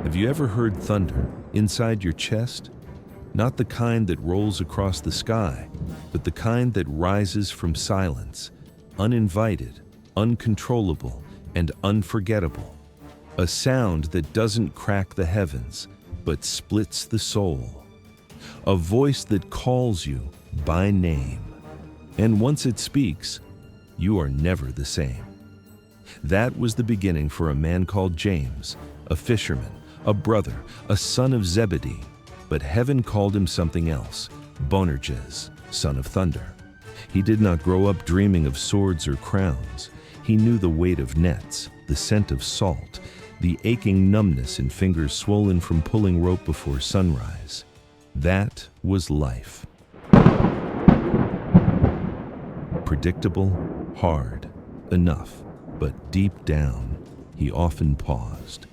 Have you ever heard thunder inside your chest? Not the kind that rolls across the sky, but the kind that rises from silence, uninvited, uncontrollable, and unforgettable. A sound that doesn't crack the heavens, but splits the soul. A voice that calls you by name. And once it speaks, you are never the same. That was the beginning for a man called James, a fisherman, a brother, a son of Zebedee. But heaven called him something else, Boanerges, son of thunder. He did not grow up dreaming of swords or crowns. He knew the weight of nets, the scent of salt, the aching numbness in fingers swollen from pulling rope before sunrise. That was life. Predictable, hard, enough, but deep down, he often paused,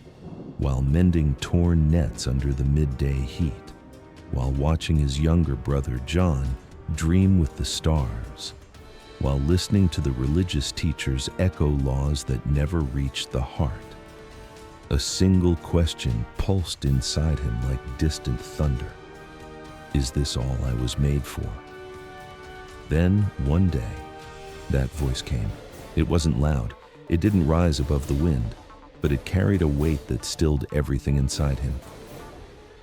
while mending torn nets under the midday heat, while watching his younger brother John dream with the stars, while listening to the religious teachers echo laws that never reached the heart. A single question pulsed inside him like distant thunder. Is this all I was made for? Then, one day, that voice came. It wasn't loud. It didn't rise above the wind, but it carried a weight that stilled everything inside him.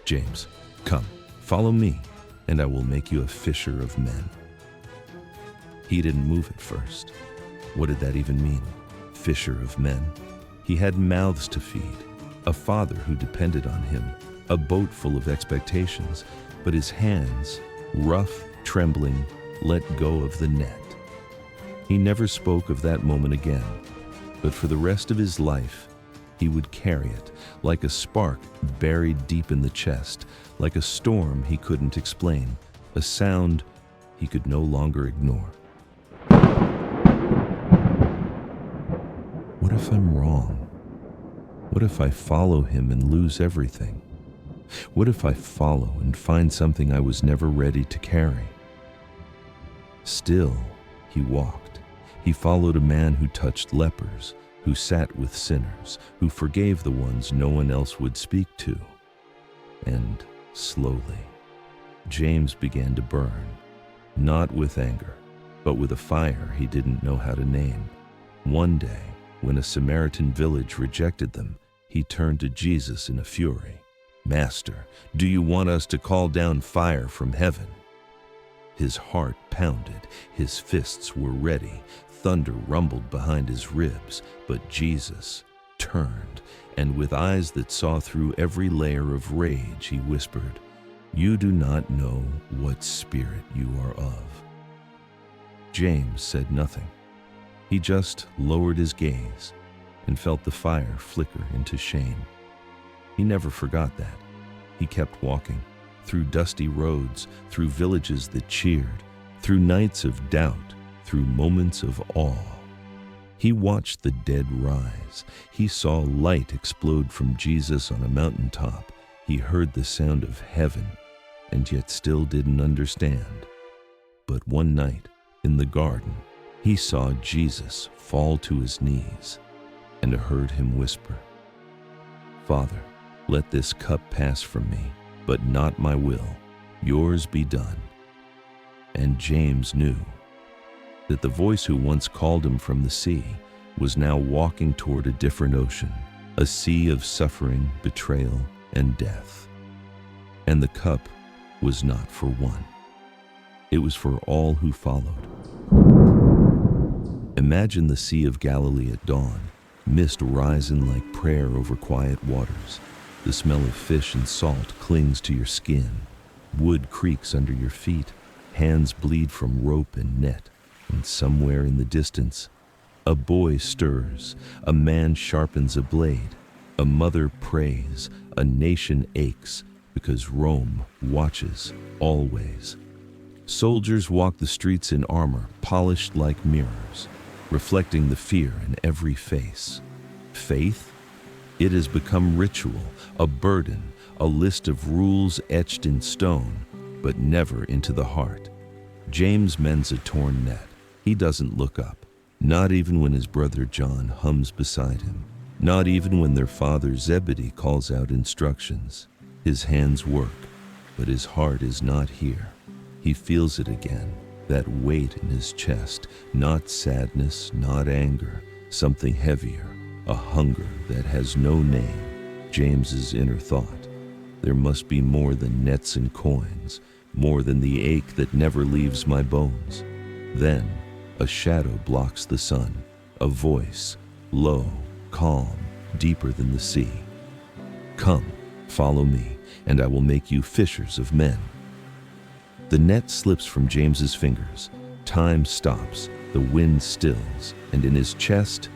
James, come, follow me, and I will make you a fisher of men. He didn't move at first. What did that even mean? Fisher of men? He had mouths to feed, a father who depended on him, a boat full of expectations, but his hands, rough, trembling, let go of the net. He never spoke of that moment again, but for the rest of his life, he would carry it like a spark buried deep in the chest, like a storm he couldn't explain, a sound he could no longer ignore. What if I'm wrong? What if I follow him and lose everything? What if I follow and find something I was never ready to carry? Still, he walked. He followed a man who touched lepers, who sat with sinners, who forgave the ones no one else would speak to. And slowly, James began to burn, not with anger, but with a fire he didn't know how to name. One day, when a Samaritan village rejected them, he turned to Jesus in a fury. "Master, do you want us to call down fire from heaven?" His heart pounded, his fists were ready, thunder rumbled behind his ribs, but Jesus turned, and with eyes that saw through every layer of rage, he whispered, "You do not know what spirit you are of." James said nothing. He just lowered his gaze and felt the fire flicker into shame. He never forgot that. He kept walking, through dusty roads, through villages that cheered, through nights of doubt, through moments of awe. He watched the dead rise. He saw light explode from Jesus on a mountaintop. He heard the sound of heaven, and yet still didn't understand. But one night, in the garden, he saw Jesus fall to his knees and heard him whisper, "Father, let this cup pass from me, but not my will, yours be done." And James knew that the voice who once called him from the sea was now walking toward a different ocean, a sea of suffering, betrayal, and death. And the cup was not for one. It was for all who followed. Imagine the Sea of Galilee at dawn, mist rising like prayer over quiet waters. The smell of fish and salt clings to your skin. Wood creaks under your feet. Hands bleed from rope and net. And somewhere in the distance, a boy stirs. A man sharpens a blade. A mother prays. A nation aches because Rome watches always. Soldiers walk the streets in armor, polished like mirrors, reflecting the fear in every face. Faith? It has become ritual, a burden, a list of rules etched in stone, but never into the heart. James mends a torn net. He doesn't look up, not even when his brother John hums beside him. Not even when their father Zebedee calls out instructions. His hands work, but his heart is not here. He feels it again, that weight in his chest, not sadness, not anger, something heavier, a hunger that has no name. James's inner thought, there must be more than nets and coins, more than the ache that never leaves my bones. Then, a shadow blocks the sun, a voice, low, calm, deeper than the sea. Come, follow me, and I will make you fishers of men. The net slips from James's fingers. Time stops, the wind stills, and in his chest,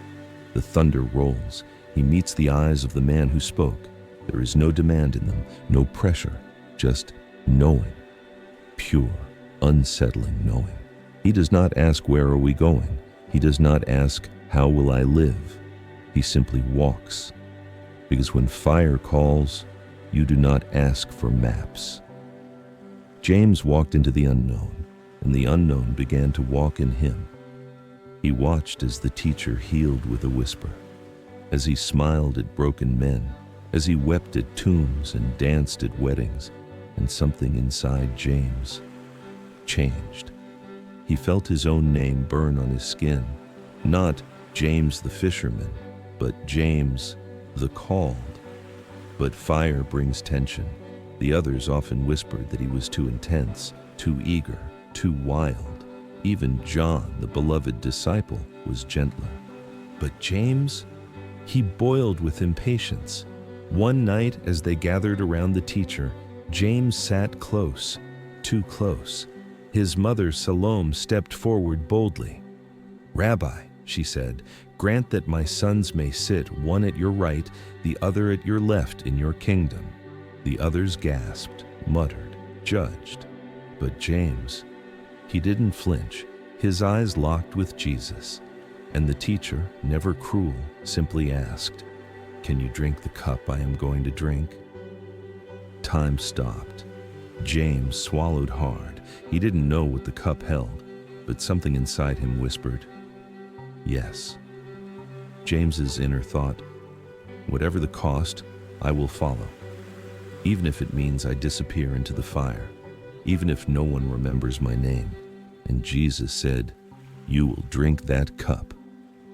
the thunder rolls. He meets the eyes of the man who spoke. There is no demand in them, no pressure, just knowing. Pure, unsettling knowing. He does not ask, where are we going? He does not ask, how will I live? He simply walks. Because when fire calls, you do not ask for maps. James walked into the unknown, and the unknown began to walk in him. He watched as the teacher healed with a whisper, as he smiled at broken men, as he wept at tombs and danced at weddings, and something inside James changed. He felt his own name burn on his skin, not James the fisherman, but James the called. But fire brings tension. The others often whispered that he was too intense, too eager, too wild. Even John, the beloved disciple, was gentler. But James, he boiled with impatience. One night, as they gathered around the teacher, James sat close, too close. His mother, Salome, stepped forward boldly. "Rabbi," she said, "grant that my sons may sit, one at your right, the other at your left in your kingdom." The others gasped, muttered, judged. But James, he didn't flinch. His eyes locked with Jesus. And the teacher, never cruel, simply asked, "Can you drink the cup I am going to drink?" Time stopped. James swallowed hard. He didn't know what the cup held, but something inside him whispered, "Yes." James's inner thought, "Whatever the cost, I will follow. Even if it means I disappear into the fire, even if no one remembers my name." And Jesus said, "You will drink that cup."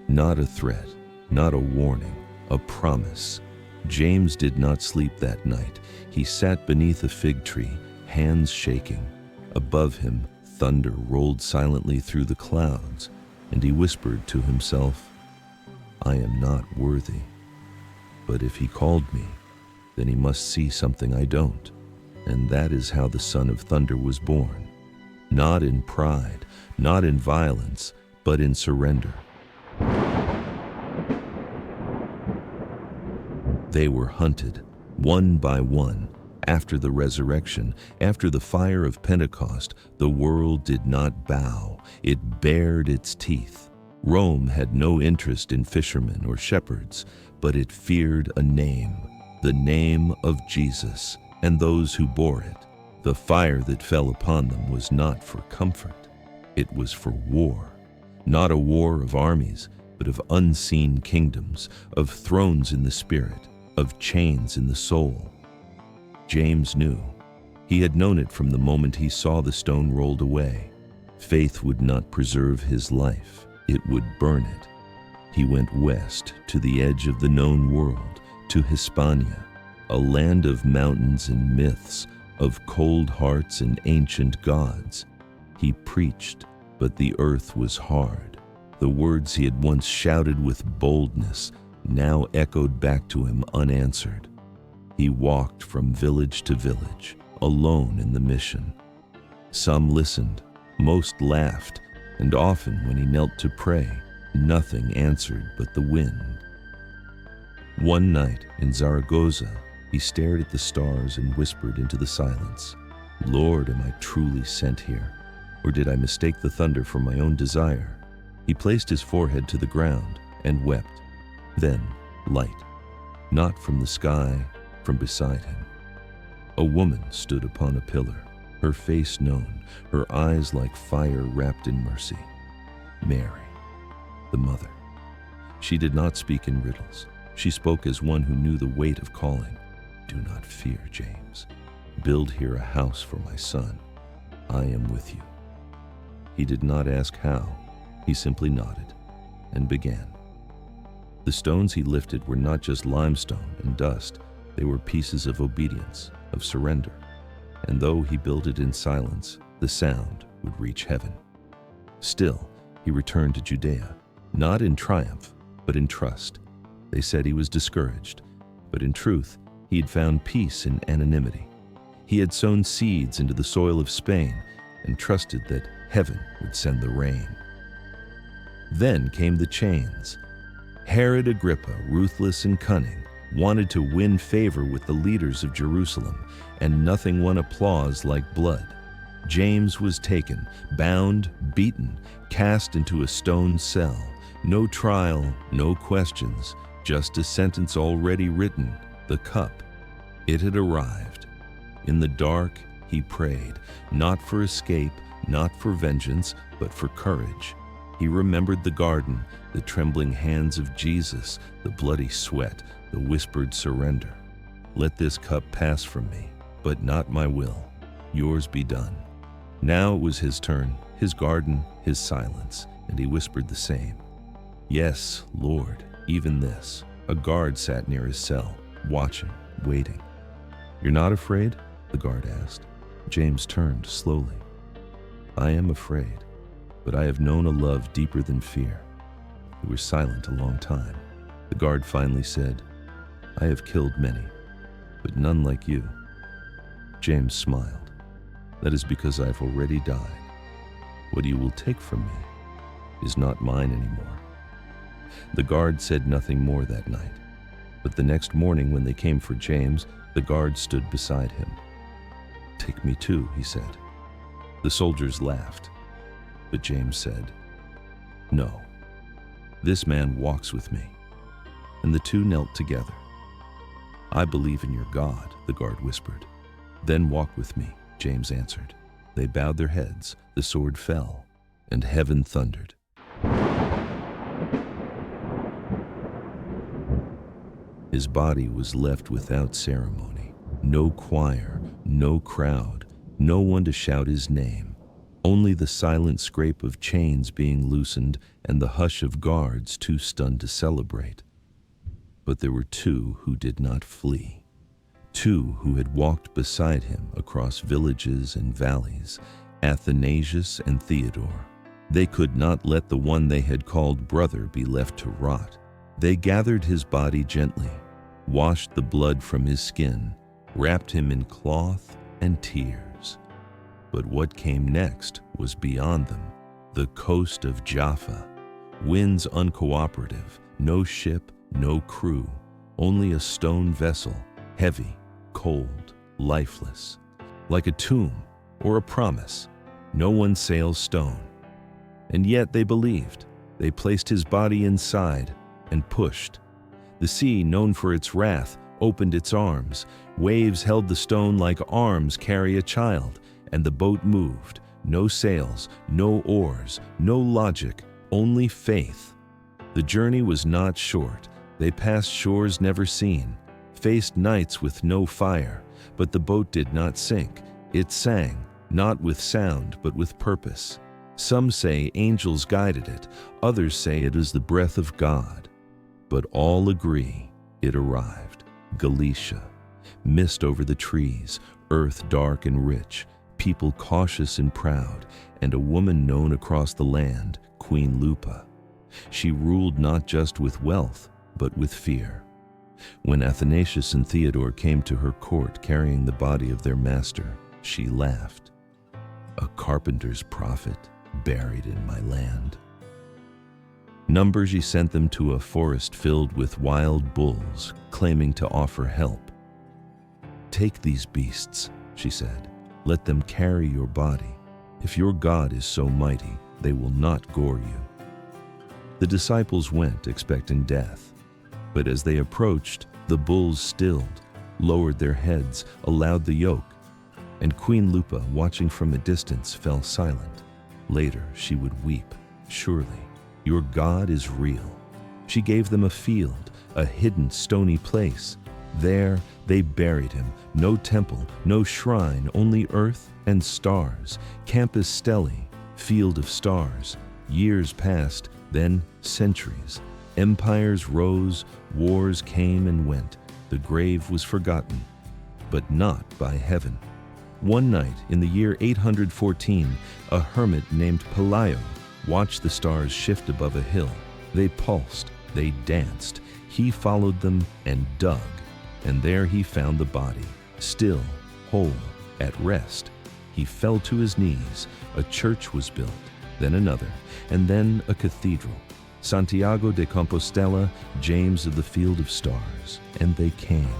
Not a threat, not a warning, a promise. James did not sleep that night. He sat beneath a fig tree, hands shaking. Above him, thunder rolled silently through the clouds, and he whispered to himself, "I am not worthy. But if he called me, then he must see something I don't." And that is how the Son of Thunder was born. Not in pride, not in violence, but in surrender. They were hunted, one by one. After the resurrection, after the fire of Pentecost, the world did not bow. It bared its teeth. Rome had no interest in fishermen or shepherds, but it feared a name, the name of Jesus, and those who bore it. The fire that fell upon them was not for comfort. It was for war. Not a war of armies, but of unseen kingdoms, of thrones in the spirit, of chains in the soul. James knew. He had known it from the moment he saw the stone rolled away. Faith would not preserve his life. It would burn it. He went west to the edge of the known world, to Hispania, a land of mountains and myths, of cold hearts and ancient gods. He preached, but the earth was hard. The words he had once shouted with boldness now echoed back to him unanswered. He walked from village to village, alone in the mission. Some listened, most laughed, and often when he knelt to pray, nothing answered but the wind. One night in Zaragoza, he stared at the stars and whispered into the silence, "Lord, am I truly sent here? Or did I mistake the thunder for my own desire?" He placed his forehead to the ground and wept. Then, light, not from the sky, from beside him. A woman stood upon a pillar, her face known, her eyes like fire wrapped in mercy. Mary, the mother. She did not speak in riddles. She spoke as one who knew the weight of calling. "Do not fear, James. Build here a house for my son. I am with you." He did not ask how. He simply nodded and began. The stones he lifted were not just limestone and dust. They were pieces of obedience, of surrender. And though he built it in silence, the sound would reach heaven. Still, he returned to Judea, not in triumph, but in trust. They said he was discouraged, but in truth, he had found peace in anonymity. He had sown seeds into the soil of Spain and trusted that heaven would send the rain. Then came the chains. Herod Agrippa, ruthless and cunning, wanted to win favor with the leaders of Jerusalem, and nothing won applause like blood. James was taken, bound, beaten, cast into a stone cell. No trial, no questions, just a sentence already written, the cup. It had arrived. In the dark, he prayed, not for escape, not for vengeance, but for courage. He remembered the garden, the trembling hands of Jesus, the bloody sweat, the whispered surrender. "Let this cup pass from me, but not my will. Yours be done." Now it was his turn, his garden, his silence, and he whispered the same. "Yes, Lord, even this." A guard sat near his cell, watching, waiting. "You're not afraid?" the guard asked. James turned slowly. "I am afraid, but I have known a love deeper than fear." They were silent a long time. The guard finally said, "I have killed many, but none like you." James smiled. "That is because I have already died. What you will take from me is not mine anymore." The guard said nothing more that night, but the next morning when they came for James, the guard stood beside him. "Take me too," he said. The soldiers laughed, but James said, "No, this man walks with me." And the two knelt together. "I believe in your God," the guard whispered. "Then walk with me," James answered. They bowed their heads, the sword fell, and heaven thundered. His body was left without ceremony. No choir, no crowd, no one to shout his name. Only the silent scrape of chains being loosened and the hush of guards too stunned to celebrate. But there were two who did not flee. Two who had walked beside him across villages and valleys, Athanasius and Theodore. They could not let the one they had called brother be left to rot. They gathered his body gently, washed the blood from his skin, wrapped him in cloth and tears. But what came next was beyond them. The coast of Jaffa. Winds uncooperative, no ship, no crew, only a stone vessel, heavy, cold, lifeless. Like a tomb or a promise, no one sails stone. And yet they believed. They placed his body inside and pushed. The sea, known for its wrath, opened its arms. Waves held the stone like arms carry a child, and the boat moved. No sails, no oars, no logic, only faith. The journey was not short. They passed shores never seen, faced nights with no fire, but the boat did not sink. It sang, not with sound, but with purpose. Some say angels guided it, others say it is the breath of God. But all agree it arrived. Galicia. Mist over the trees, earth dark and rich, people cautious and proud, and a woman known across the land, Queen Lupa. She ruled not just with wealth, but with fear. When Athanasius and Theodore came to her court carrying the body of their master, she laughed. "A carpenter's prophet buried in my land." Numbers sent them to a forest filled with wild bulls, claiming to offer help. "Take these beasts," she said. "Let them carry your body. If your God is so mighty, they will not gore you." The disciples went, expecting death. But as they approached, the bulls stilled, lowered their heads, allowed the yoke, and Queen Lupa, watching from a distance, fell silent. Later, she would weep. "Surely, your God is real." She gave them a field, a hidden stony place. There they buried him. No temple, no shrine, only earth and stars. Compostela, field of stars. Years passed, then centuries. Empires rose, wars came and went. The grave was forgotten, but not by heaven. One night in the year 814, a hermit named Pelayo watched the stars shift above a hill. They pulsed, they danced. He followed them and dug, and there he found the body, still, whole, at rest. He fell to his knees. A church was built, then another, and then a cathedral. Santiago de Compostela, James of the Field of Stars. And they came,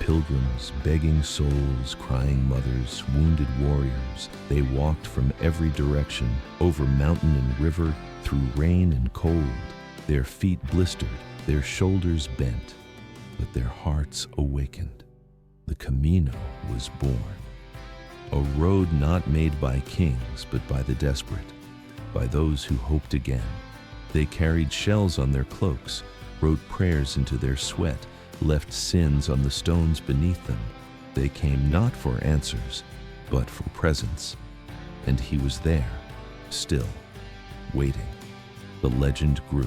pilgrims, begging souls, crying mothers, wounded warriors. They walked from every direction, over mountain and river, through rain and cold. Their feet blistered, their shoulders bent, but their hearts awakened. The Camino was born. A road not made by kings, but by the desperate, by those who hoped again. They carried shells on their cloaks, wrote prayers into their sweat, left sins on the stones beneath them. They came not for answers, but for presence. And he was there, still, waiting. The legend grew.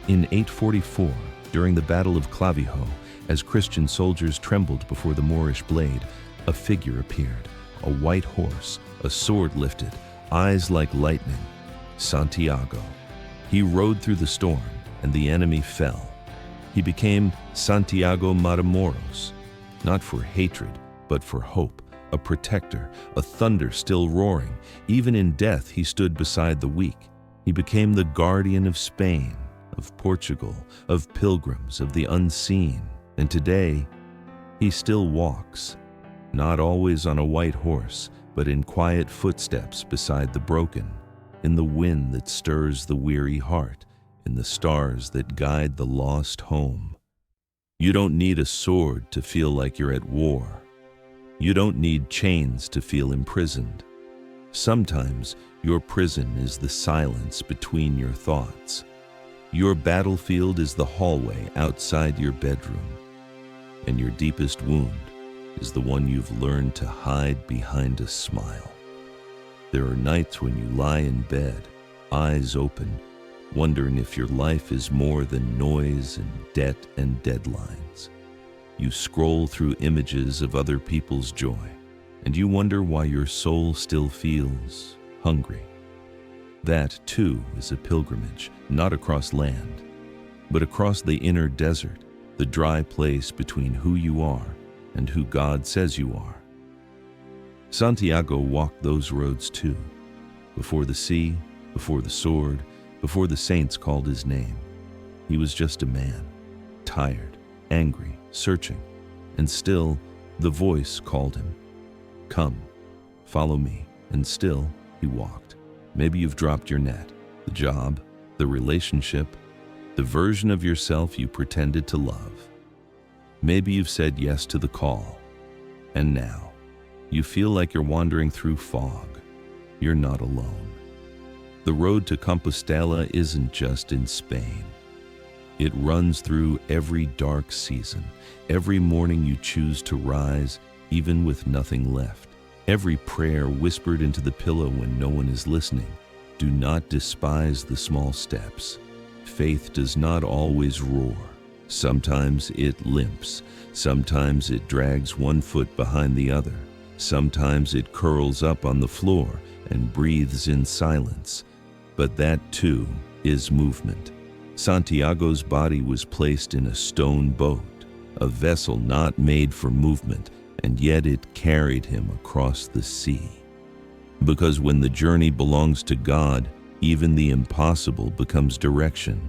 In 844, during the Battle of Clavijo, as Christian soldiers trembled before the Moorish blade, a figure appeared, a white horse, a sword lifted, eyes like lightning. Santiago. He rode through the storm, and the enemy fell. He became Santiago Matamoros, not for hatred, but for hope, a protector, a thunder still roaring. Even in death, he stood beside the weak. He became the guardian of Spain, of Portugal, of pilgrims, of the unseen. And today, he still walks, not always on a white horse, but in quiet footsteps beside the broken, in the wind that stirs the weary heart, in the stars that guide the lost home. You don't need a sword to feel like you're at war. You don't need chains to feel imprisoned. Sometimes your prison is the silence between your thoughts. Your battlefield is the hallway outside your bedroom, and your deepest wound is the one you've learned to hide behind a smile. There are nights when you lie in bed, eyes open, wondering if your life is more than noise and debt and deadlines. You scroll through images of other people's joy, and you wonder why your soul still feels hungry. That, too, is a pilgrimage, not across land, but across the inner desert, the dry place between who you are and who God says you are. Santiago walked those roads too, before the sea, before the sword, before the saints called his name. He was just a man, tired, angry, searching, and still the voice called him. Come, follow me, and still he walked. Maybe you've dropped your net, the job, the relationship, the version of yourself you pretended to love. Maybe you've said yes to the call, and now you feel like you're wandering through fog. You're not alone. The road to Compostela isn't just in Spain. It runs through every dark season, every morning you choose to rise, even with nothing left. Every prayer whispered into the pillow when no one is listening. Do not despise the small steps. Faith does not always roar. Sometimes it limps. Sometimes it drags one foot behind the other. Sometimes it curls up on the floor and breathes in silence. But that, too, is movement. Santiago's body was placed in a stone boat, a vessel not made for movement, and yet it carried him across the sea. Because when the journey belongs to God, even the impossible becomes direction.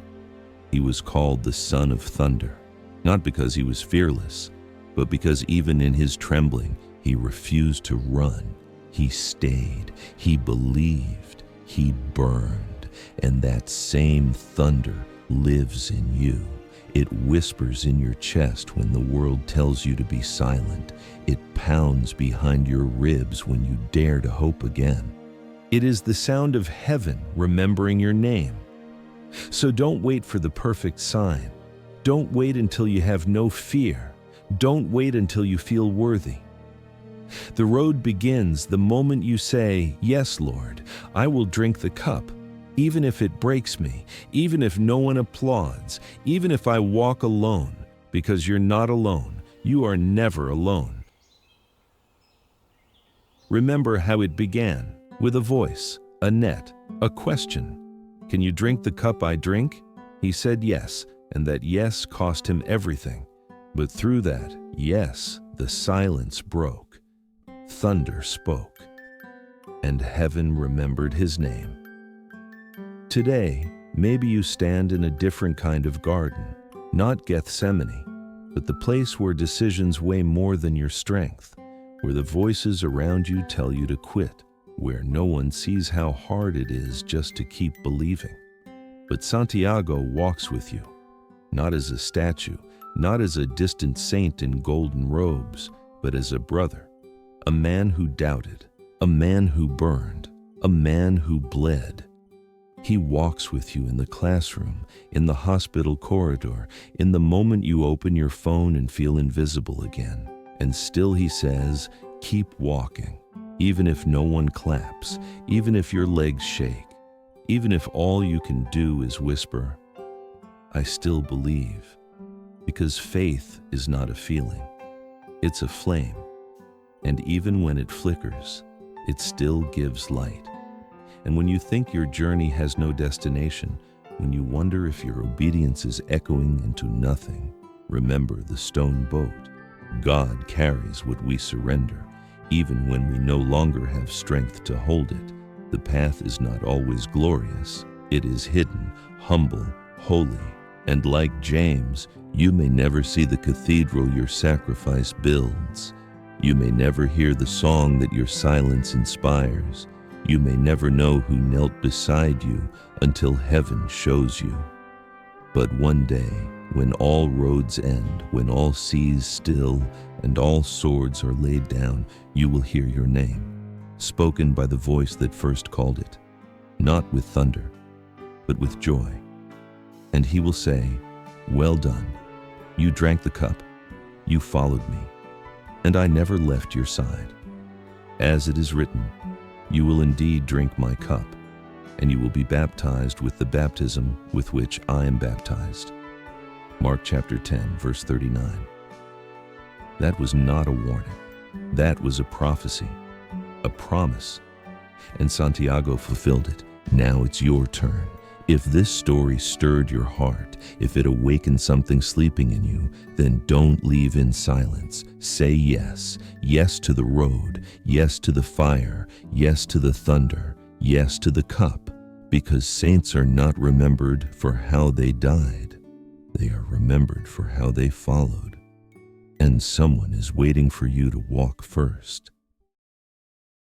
He was called the Son of Thunder, not because he was fearless, but because even in his trembling, he refused to run. He stayed, he believed, he burned, and that same thunder lives in you. It whispers in your chest when the world tells you to be silent. It pounds behind your ribs when you dare to hope again. It is the sound of heaven remembering your name. So don't wait for the perfect sign. Don't wait until you have no fear. Don't wait until you feel worthy. The road begins the moment you say, "Yes, Lord, I will drink the cup, even if it breaks me, even if no one applauds, even if I walk alone," because you're not alone. You are never alone. Remember how it began, with a voice, a net, a question. "Can you drink the cup I drink?" He said yes, and that yes cost him everything. But through that yes, the silence broke. Thunder spoke, and heaven remembered his name. Today, maybe you stand in a different kind of garden, not Gethsemane, but the place where decisions weigh more than your strength, where the voices around you tell you to quit, where no one sees how hard it is just to keep believing. But Santiago walks with you, not as a statue, not as a distant saint in golden robes, but as a brother, a man who doubted, a man who burned, a man who bled. He walks with you in the classroom, in the hospital corridor, in the moment you open your phone and feel invisible again. And still he says, keep walking, even if no one claps, even if your legs shake, even if all you can do is whisper, I still believe. Because faith is not a feeling, it's a flame. And even when it flickers, it still gives light. And when you think your journey has no destination, when you wonder if your obedience is echoing into nothing, remember the stone boat. God carries what we surrender, even when we no longer have strength to hold it. The path is not always glorious. It is hidden, humble, holy. And like James, you may never see the cathedral your sacrifice builds. You may never hear the song that your silence inspires. You may never know who knelt beside you until heaven shows you. But one day, when all roads end, when all seas still, and all swords are laid down, you will hear your name, spoken by the voice that first called it, not with thunder, but with joy. And he will say, well done, you drank the cup, you followed me, and I never left your side. As it is written, you will indeed drink my cup, and you will be baptized with the baptism with which I am baptized. Mark chapter 10, verse 39. That was not a warning. That was a prophecy, a promise. And Santiago fulfilled it. Now it's your turn. If this story stirred your heart, if it awakened something sleeping in you, then don't leave in silence. Say yes. Yes to the road. Yes to the fire. Yes to the thunder. Yes to the cup. Because saints are not remembered for how they died. They are remembered for how they followed. And someone is waiting for you to walk first.